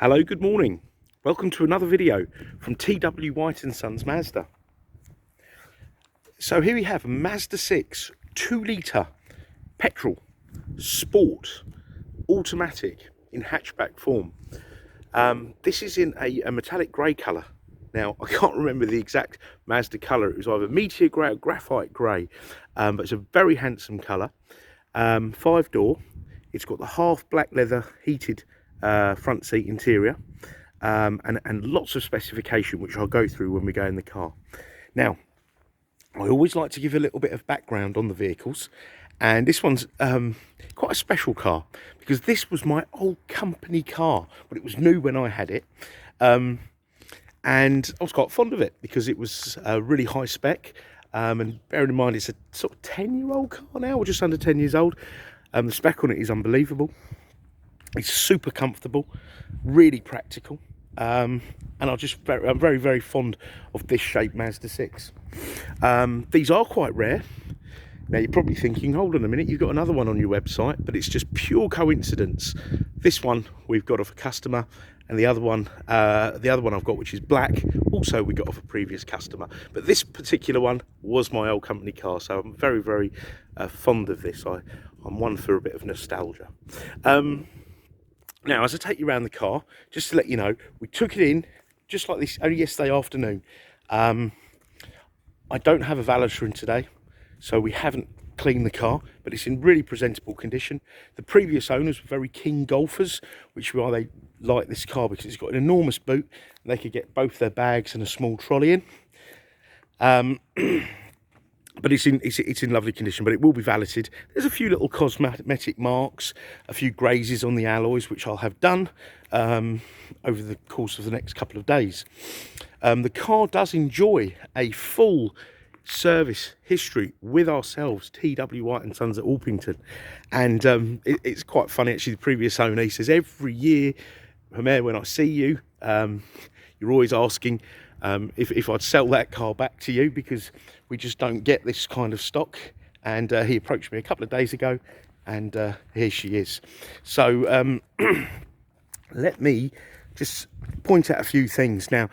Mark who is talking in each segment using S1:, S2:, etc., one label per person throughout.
S1: Hello, good morning. Welcome to another video from TW White & Sons Mazda. So here we have a Mazda 6 2-litre petrol sport automatic in hatchback form. This is in a metallic grey colour. Now, I can't remember the exact Mazda colour. It was either meteor grey or graphite grey, but it's a very handsome colour. 5-door. It's got the half black leather heated front seat interior, and lots of specification, which I'll go through when we go in the car. Now, I always like to give a little bit of background on the vehicles, and this one's quite a special car because this was my old company car, but it was new when I had it, and I was quite fond of it because it was really high spec, and bearing in mind it's a sort of 10-year-old car now, or just under 10 years old. The spec on it is unbelievable. It's super comfortable, really practical, and I'm very, very fond of this shape Mazda 6. These are quite rare. Now you're probably thinking, hold on a minute, you've got another one on your website, but it's just pure coincidence. This one we've got off a customer, and the other one I've got, which is black, also we got off a previous customer. But this particular one was my old company car, so I'm very, very fond of this. I'm one for a bit of nostalgia. Now, as I take you around the car, just to let you know, we took it in just like this only yesterday afternoon. I don't have a valeter in today, so we haven't cleaned the car, but it's in really presentable condition. The previous owners were very keen golfers, which is why they like this car, because it's got an enormous boot and they could get both their bags and a small trolley in. But it's in lovely condition, but it will be valeted. There's a few little cosmetic marks, a few grazes on the alloys, which I'll have done over the course of the next couple of days. The car does enjoy a full service history with ourselves, TW White & Sons at Orpington. And it's quite funny, actually. The previous owner, he says, every year, Homer, when I see you, you're always asking if I'd sell that car back to you, because we just don't get this kind of stock. And he approached me a couple of days ago, and here she is. So let me just point out a few things. Now,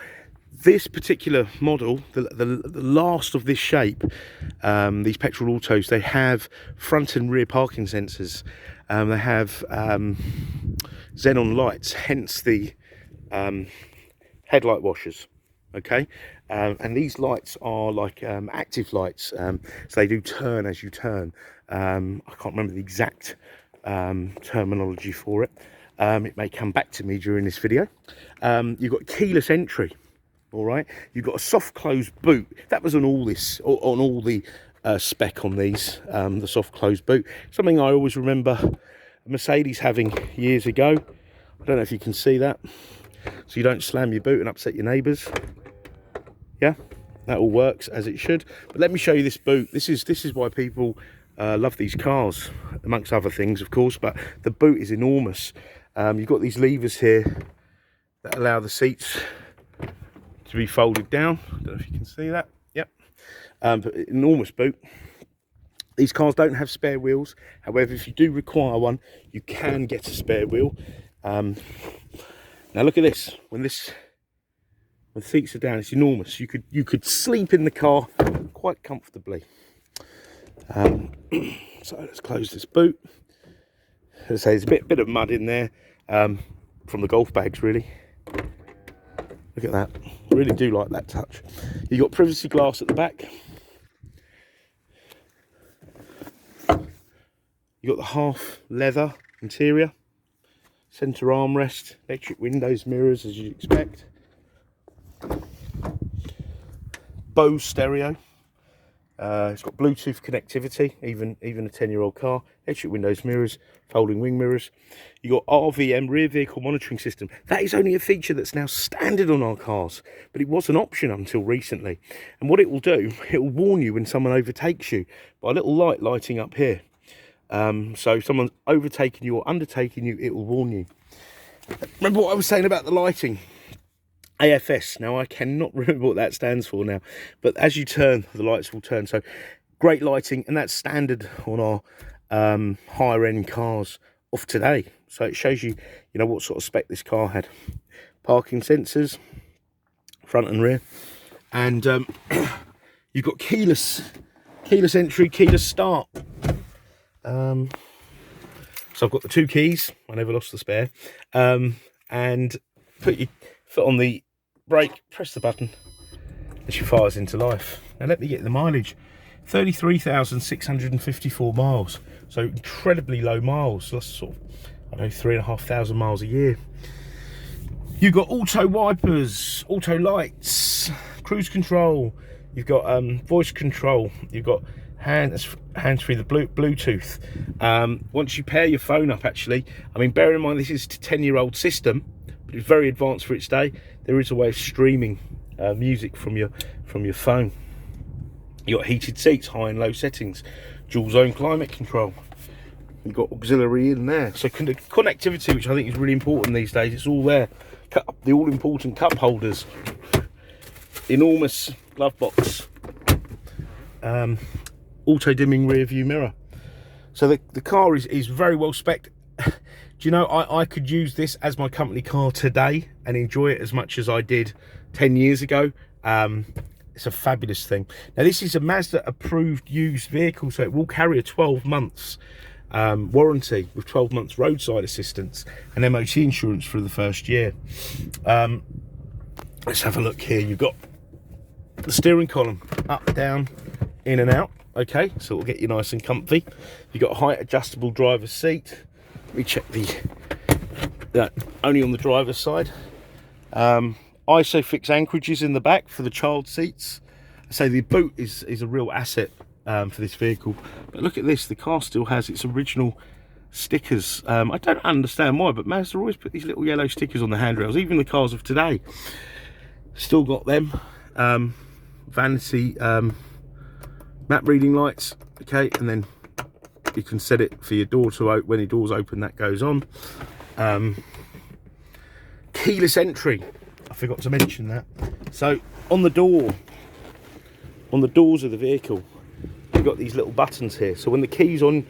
S1: this particular model, the last of this shape, these petrol autos, they have front and rear parking sensors. They have xenon lights, hence the headlight washers. Okay, and these lights are like active lights, so they do turn as you turn. I can't remember the exact terminology for it. It may come back to me during this video. You've got keyless entry. All right, you've got a soft close boot. That was on all this, on all the spec on these, the soft close boot. Something I always remember Mercedes having years ago. I don't know if you can see that, so you don't slam your boot and upset your neighbours. Yeah, that all works as it should. But let me show you this boot. This is why people love these cars, amongst other things, of course. But the boot is enormous. You've got these levers here that allow the seats to be folded down. I don't know if you can see that. Yep. But enormous boot. These cars don't have spare wheels. However, if you do require one, you can get a spare wheel. Now look at this. When the seats are down, it's enormous. You could sleep in the car quite comfortably. So let's close this boot. As I say, there's a bit of mud in there from the golf bags, really. Look at that. I really do like that touch. You've got privacy glass at the back. You've got the half leather interior, centre armrest, electric windows, mirrors, as you'd expect. BOSE stereo. It's got Bluetooth connectivity, even a 10-year-old car. Electric windows, mirrors, folding wing mirrors. You got RVM, rear vehicle monitoring system. That is only a feature that's now standard on our cars, but it was an option until recently. And what it will do, it will warn you when someone overtakes you by a little light lighting up here. So if someone's overtaking you or undertaking you, it will warn you. Remember what I was saying about the lighting? AFS. Now I cannot remember what that stands for now, but as you turn, the lights will turn. So great lighting, and that's standard on our higher end cars of today. So it shows you, you know, what sort of spec this car had. Parking sensors, front and rear, and you've got keyless entry, keyless start. So I've got the 2 keys. I never lost the spare. And put your foot on the brake, press the button, and she fires into life. Now let me get the mileage. 33,654 miles. So incredibly low miles. So that's sort of, I don't know, 3,500 miles a year. You've got auto wipers, auto lights, cruise control. You've got voice control. You've got hands-free, the Bluetooth. Once you pair your phone up, actually, I mean, bear in mind this is a 10-year-old system, but it's very advanced for its day. There is a way of streaming music from your phone. You've got heated seats, high and low settings, dual zone climate control. You've got auxiliary in there. So connectivity, which I think is really important these days, it's all there. The all-important cup holders. Enormous glove box. Auto-dimming rear view mirror. So the car is very well spec'd. Do you know, I could use this as my company car today and enjoy it as much as I did 10 years ago. It's a fabulous thing. Now this is a Mazda approved used vehicle, so it will carry a 12 months warranty with 12 months roadside assistance and MOT insurance for the first year. Let's have a look here. You've got the steering column up, down, in and out. Okay, so it'll get you nice and comfy. You've got a height adjustable driver's seat. Let me check that only on the driver's side. ISOFIX anchorages in the back for the child seats. I say the boot is a real asset for this vehicle. But look at this, the car still has its original stickers. I don't understand why, but Mazda always put these little yellow stickers on the handrails. Even the cars of today still got them. Vanity map reading lights. Okay, and then you can set it for your door to open. When your doors open, that goes on. Keyless entry. I forgot to mention that. So on the doors of the vehicle, you've got these little buttons here. So when the key's on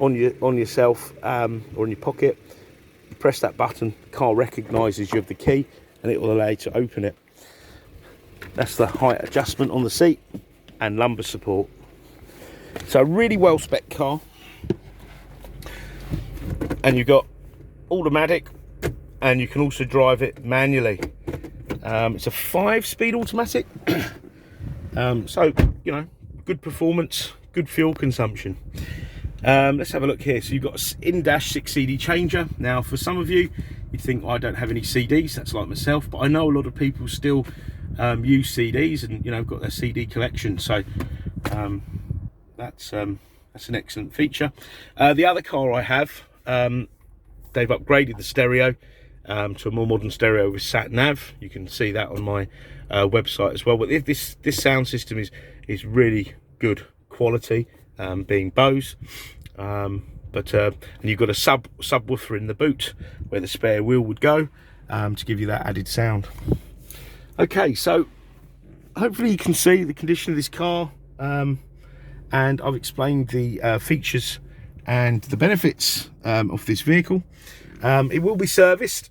S1: yourself or in your pocket, you press that button. The car recognises you have the key, and it will allow you to open it. That's the height adjustment on the seat and lumbar support. So a really well spec car, and you've got automatic, and you can also drive it manually. It's a 5-speed automatic, so you know, good performance, good fuel consumption. Let's have a look here. So you've got an in-dash 6 CD changer. Now for some of you, you'd think, I don't have any CDs, that's like myself, but I know a lot of people still use CDs and, you know, got their CD collection. So that's an excellent feature. The other car I have, they've upgraded the stereo to a more modern stereo with sat nav. You can see that on my website as well. But this sound system is really good quality, being BOSE. And you've got a subwoofer in the boot where the spare wheel would go, to give you that added sound. Okay, so hopefully you can see the condition of this car, and I've explained the features and the benefits of this vehicle. It will be serviced.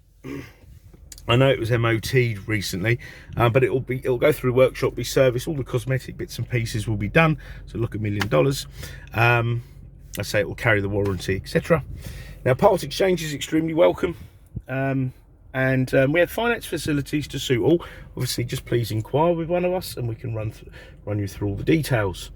S1: I know it was MOT'd recently, but it'll go through a workshop, be serviced. All the cosmetic bits and pieces will be done. So look, $1 million. I say it will carry the warranty, etc. Now, part exchange is extremely welcome, and we have finance facilities to suit all. Obviously, just please inquire with one of us, and we can run you through all the details.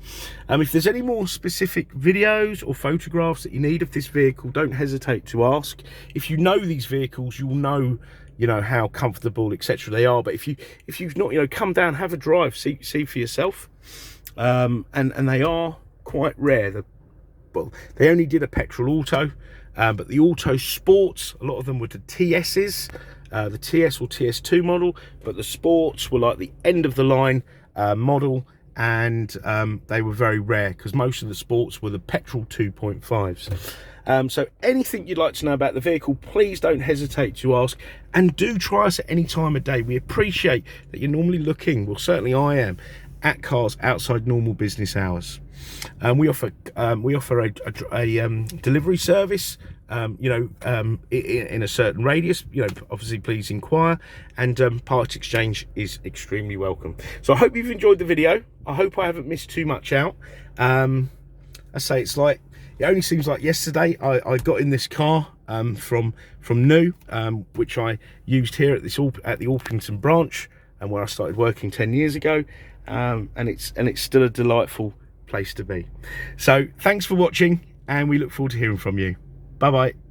S1: If there's any more specific videos or photographs that you need of this vehicle, don't hesitate to ask. If you know these vehicles, you'll know, you know, how comfortable, etc. they are. But if you've not, you know, come down, have a drive, see for yourself. And they are quite rare. Well, they only did a petrol auto, but the auto sports, a lot of them were the TSs, the TS or TS2 model, but the sports were like the end of the line model, and they were very rare because most of the sports were the petrol 2.5s. So anything you'd like to know about the vehicle, please don't hesitate to ask, and do try us at any time of day. We appreciate that you're normally looking, well certainly I am, at cars outside normal business hours. We offer a delivery service in a certain radius, obviously please inquire, and part exchange is extremely welcome. So I hope you've enjoyed the video. I hope I haven't missed too much out. I say it only seems like yesterday I got in this car from new, which I used here at the Orpington branch, and where I started working 10 years ago, and it's still a delightful place to be. So thanks for watching, and we look forward to hearing from you. Bye bye.